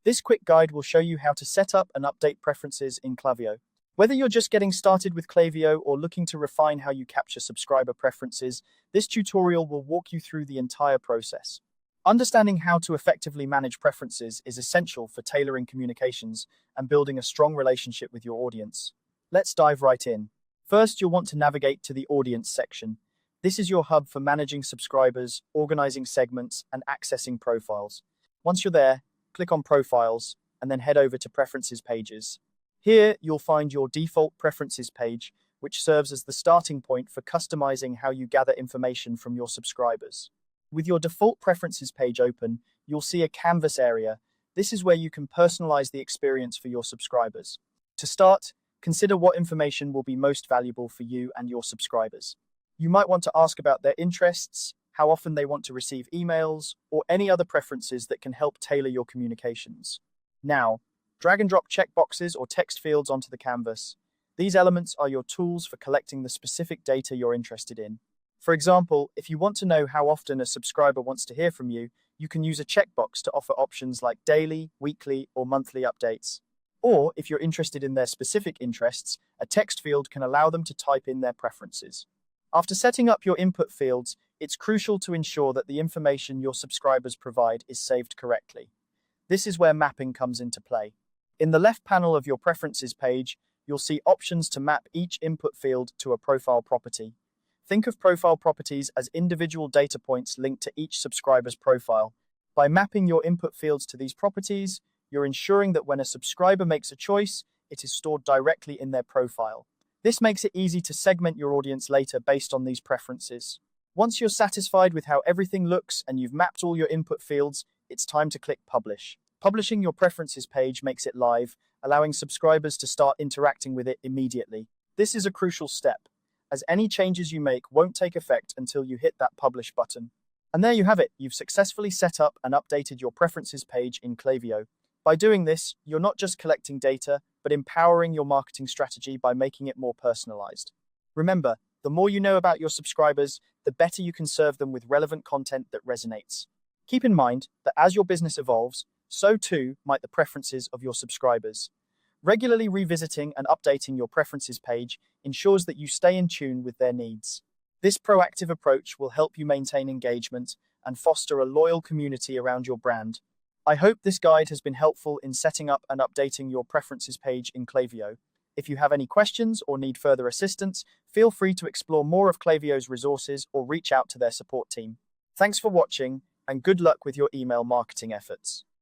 This quick guide will show you how to set up and update preferences in Klaviyo. Whether you're just getting started with Klaviyo or looking to refine how you capture subscriber preferences, this tutorial will walk you through the entire process. Understanding how to effectively manage preferences is essential for tailoring communications and building a strong relationship with your audience. Let's dive right in. First, you'll want to navigate to the Audience section. This is your hub for managing subscribers, organizing segments, and accessing profiles. Once you're there, click on Profiles and then head over to Preferences pages. Here, you'll find your default Preferences page, which serves as the starting point for customizing how you gather information from your subscribers. With your default Preferences page open, you'll see a canvas area. This is where you can personalize the experience for your subscribers. To start, consider what information will be most valuable for you and your subscribers. You might want to ask about their interests, how often they want to receive emails, or any other preferences that can help tailor your communications. Now, drag and drop checkboxes or text fields onto the canvas. These elements are your tools for collecting the specific data you're interested in. For example, if you want to know how often a subscriber wants to hear from you, you can use a checkbox to offer options like daily, weekly, or monthly updates. Or, if you're interested in their specific interests, a text field can allow them to type in their preferences. After setting up your input fields, it's crucial to ensure that the information your subscribers provide is saved correctly. This is where mapping comes into play. In the left panel of your Preferences page, you'll see options to map each input field to a profile property. Think of profile properties as individual data points linked to each subscriber's profile. By mapping your input fields to these properties, you're ensuring that when a subscriber makes a choice, it is stored directly in their profile. This makes it easy to segment your audience later based on these preferences. Once you're satisfied with how everything looks and you've mapped all your input fields, it's time to click Publish. Publishing your Preferences page makes it live, allowing subscribers to start interacting with it immediately. This is a crucial step, as any changes you make won't take effect until you hit that Publish button. And there you have it, you've successfully set up and updated your Preferences page in Klaviyo. By doing this, you're not just collecting data, but empowering your marketing strategy by making it more personalized. Remember, the more you know about your subscribers, the better you can serve them with relevant content that resonates. Keep in mind that as your business evolves, so too might the preferences of your subscribers. Regularly revisiting and updating your Preferences page ensures that you stay in tune with their needs. This proactive approach will help you maintain engagement and foster a loyal community around your brand. I hope this guide has been helpful in setting up and updating your Preferences page in Klaviyo. If you have any questions or need further assistance, feel free to explore more of Klaviyo's resources or reach out to their support team. Thanks for watching, and good luck with your email marketing efforts.